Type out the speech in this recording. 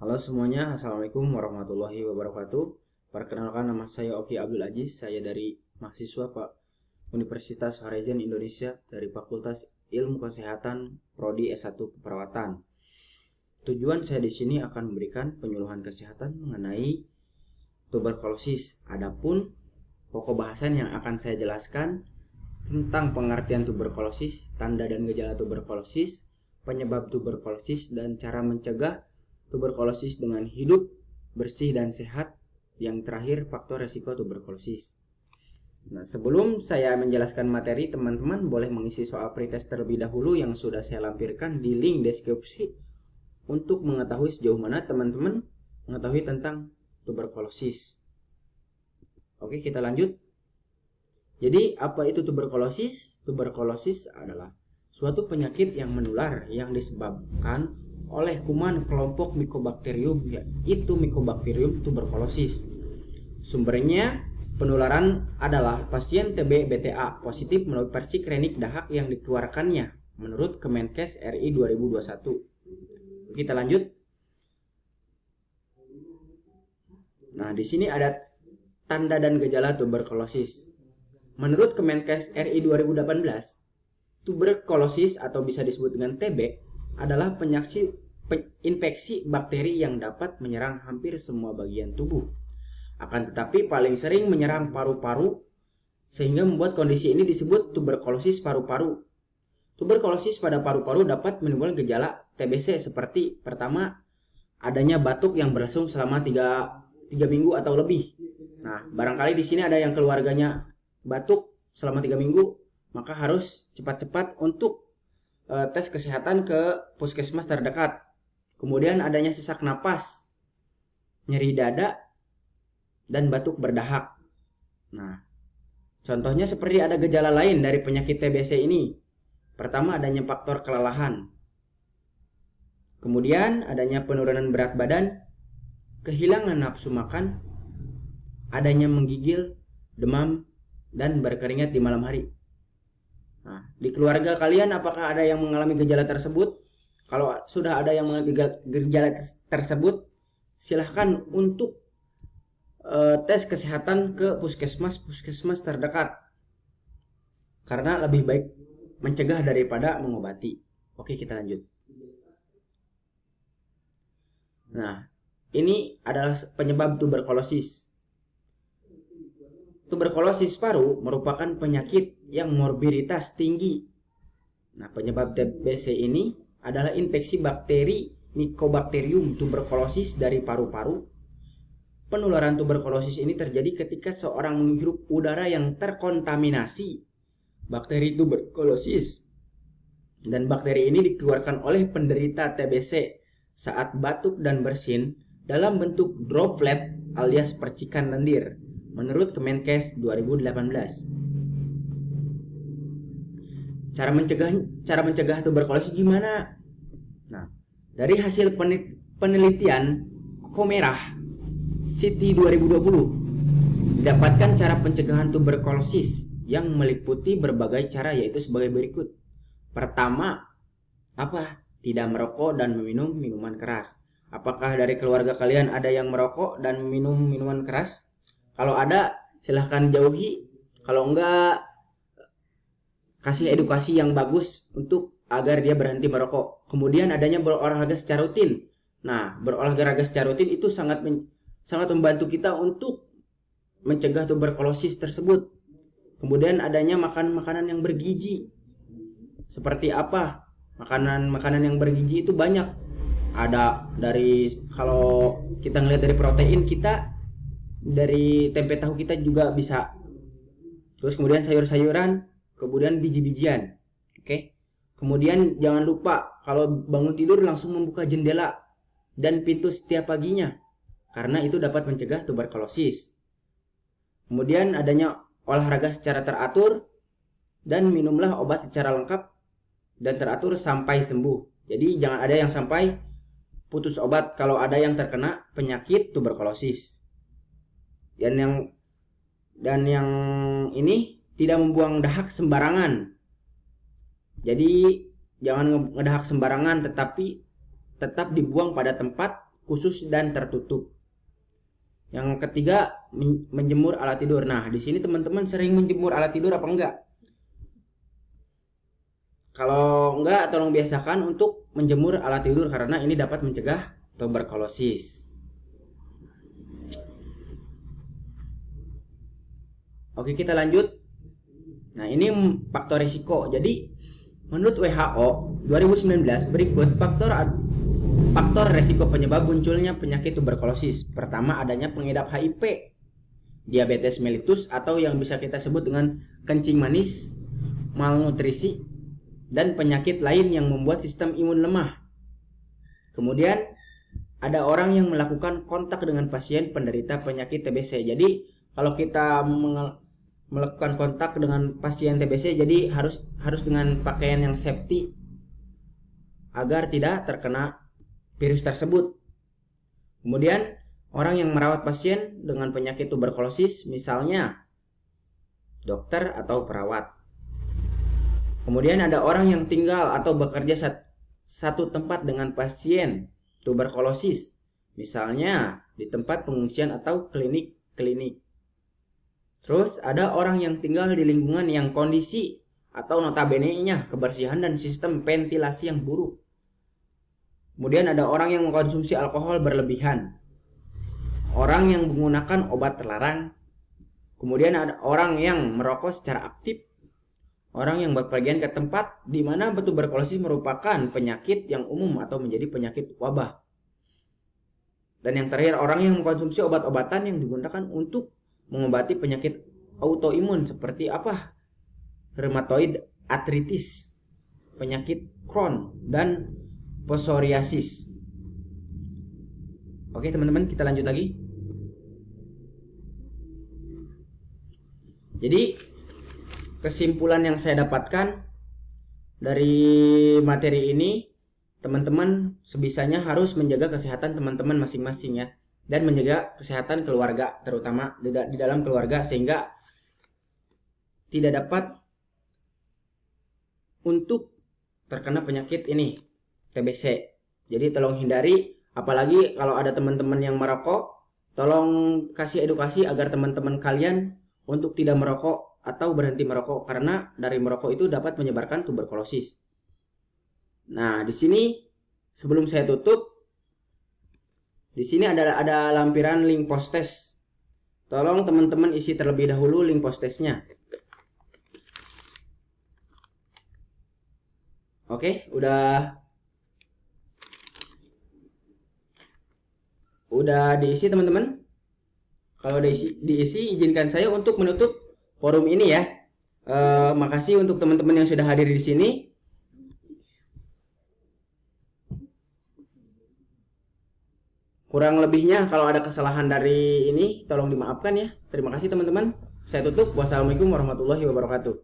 Halo semuanya, Assalamualaikum warahmatullahi wabarakatuh. Perkenalkan, nama saya Oki Abdul Aziz. Saya dari mahasiswa Pak Universitas Harajan Indonesia dari Fakultas Ilmu Kesehatan Prodi S1 Keperawatan. Tujuan saya di sini akan memberikan penyuluhan kesehatan mengenai tuberkulosis. Adapun pokok bahasan yang akan saya jelaskan tentang pengertian tuberkulosis, tanda dan gejala tuberkulosis, penyebab tuberkulosis, dan cara mencegah tuberkulosis dengan hidup bersih dan sehat. Yang terakhir, faktor resiko tuberkulosis. Nah, sebelum saya menjelaskan materi, teman-teman boleh mengisi soal pretest terlebih dahulu yang sudah saya lampirkan di link deskripsi untuk mengetahui sejauh mana teman-teman mengetahui tentang tuberkulosis. Oke, kita lanjut. Jadi, apa itu tuberkulosis? Tuberkulosis adalah suatu penyakit yang menular yang disebabkan oleh kuman kelompok Mycobacterium, yaitu Mycobacterium tuberculosis. Sumbernya penularan adalah pasien TB BTA positif melalui versi klinik dahak yang dikeluarkannya menurut Kemenkes RI 2021. Kita lanjut. Nah, di sini ada tanda dan gejala tuberkulosis. Menurut Kemenkes RI 2018, tuberkulosis atau bisa disebut dengan TB adalah infeksi bakteri yang dapat menyerang hampir semua bagian tubuh. Akan tetapi paling sering menyerang paru-paru sehingga membuat kondisi ini disebut tuberkulosis paru-paru. Tuberkulosis pada paru-paru dapat menimbulkan gejala TBC seperti pertama, adanya batuk yang berlangsung selama 3 minggu atau lebih. Nah, barangkali di sini ada yang keluarganya batuk selama 3 minggu, maka harus cepat-cepat untuk tes kesehatan ke puskesmas terdekat. Kemudian adanya sesak napas, nyeri dada, dan batuk berdahak. Nah, contohnya seperti ada gejala lain dari penyakit TBC ini. Pertama, adanya faktor kelelahan. Kemudian adanya penurunan berat badan, kehilangan nafsu makan, adanya menggigil, demam, dan berkeringat di malam hari. Nah, di keluarga kalian apakah ada yang mengalami gejala tersebut? Kalau sudah ada yang mengalami gejala tersebut, silahkan untuk tes kesehatan ke puskesmas terdekat. Karena lebih baik mencegah daripada mengobati. Oke, kita lanjut. Nah, ini adalah penyebab tuberkulosis. Tuberkulosis paru merupakan penyakit yang morbiditas tinggi. Nah, penyebab TBC ini adalah infeksi bakteri Mycobacterium tuberculosis dari paru-paru. Penularan tuberkulosis ini terjadi ketika seorang menghirup udara yang terkontaminasi bakteri tuberkulosis. Dan bakteri ini dikeluarkan oleh penderita TBC saat batuk dan bersin dalam bentuk droplet alias percikan lendir. Menurut Kemenkes 2018. Cara mencegah tuberkulosis gimana? Nah, dari hasil penelitian Komerah City 2020 didapatkan cara pencegahan tuberkulosis yang meliputi berbagai cara, yaitu sebagai berikut. Pertama, apa? Tidak merokok dan meminum minuman keras. Apakah dari keluarga kalian ada yang merokok dan minum minuman keras? Kalau ada, silahkan jauhi. Kalau enggak, kasih edukasi yang bagus untuk agar dia berhenti merokok. Kemudian adanya berolahraga secara rutin. Nah, berolahraga secara rutin itu sangat membantu kita untuk mencegah tuberkulosis tersebut. Kemudian adanya makanan yang bergizi. Seperti apa? Makanan yang bergizi itu banyak. Ada dari, kalau kita ngelihat dari protein kita, dari tempe tahu kita juga bisa. Terus kemudian sayur-sayuran, kemudian biji-bijian. Oke. Kemudian jangan lupa kalau bangun tidur langsung membuka jendela dan pintu setiap paginya, karena itu dapat mencegah tuberkulosis. Kemudian adanya olahraga secara teratur dan minumlah obat secara lengkap dan teratur sampai sembuh. Jadi jangan ada yang sampai putus obat kalau ada yang terkena penyakit tuberkulosis. Dan yang ini tidak membuang dahak sembarangan. Jadi jangan ngedahak sembarangan, tetapi tetap dibuang pada tempat khusus dan tertutup. Yang ketiga, menjemur alat tidur. Nah, di sini teman-teman sering menjemur alat tidur apa enggak? Kalau enggak, tolong biasakan untuk menjemur alat tidur karena ini dapat mencegah tuberkulosis. Oke, kita lanjut. Nah, ini faktor risiko. Jadi, menurut WHO 2019 berikut faktor risiko penyebab munculnya penyakit tuberkulosis. Pertama, adanya pengidap HIV, diabetes mellitus atau yang bisa kita sebut dengan kencing manis, malnutrisi, dan penyakit lain yang membuat sistem imun lemah. Kemudian, ada orang yang melakukan kontak dengan pasien penderita penyakit TBC. Jadi, kalau kita melakukan kontak dengan pasien TBC, jadi harus dengan pakaian yang safety agar tidak terkena virus tersebut. Kemudian, orang yang merawat pasien dengan penyakit tuberkulosis, misalnya dokter atau perawat. Kemudian ada orang yang tinggal atau bekerja satu tempat dengan pasien tuberkulosis, misalnya di tempat pengungsian atau klinik. Terus ada orang yang tinggal di lingkungan yang kondisi atau notabene-nya kebersihan dan sistem ventilasi yang buruk. Kemudian ada orang yang mengkonsumsi alkohol berlebihan, orang yang menggunakan obat terlarang. Kemudian ada orang yang merokok secara aktif, orang yang berpergian ke tempat di mana tuberkulosis merupakan penyakit yang umum atau menjadi penyakit wabah. Dan yang terakhir, orang yang mengkonsumsi obat-obatan yang digunakan untuk mengobati penyakit autoimun seperti apa? Rheumatoid arthritis, penyakit Crohn, dan psoriasis. Oke teman-teman, kita lanjut lagi. Jadi kesimpulan yang saya dapatkan dari materi ini, teman-teman sebisanya harus menjaga kesehatan teman-teman masing-masing ya, dan menjaga kesehatan keluarga, terutama di dalam keluarga, sehingga tidak dapat untuk terkena penyakit ini, TBC. Jadi tolong hindari, apalagi kalau ada teman-teman yang merokok, tolong kasih edukasi agar teman-teman kalian untuk tidak merokok atau berhenti merokok, karena dari merokok itu dapat menyebarkan tuberkulosis. Nah, di sini sebelum saya tutup, di sini ada lampiran link post test. Tolong teman-teman isi terlebih dahulu link post testnya. Oke, udah diisi teman-teman. Kalau diisi, izinkan saya untuk menutup forum ini ya. Makasih untuk teman-teman yang sudah hadir di sini. Kurang lebihnya kalau ada kesalahan dari ini tolong dimaafkan ya. Terima kasih teman-teman. Saya tutup. Wassalamualaikum warahmatullahi wabarakatuh.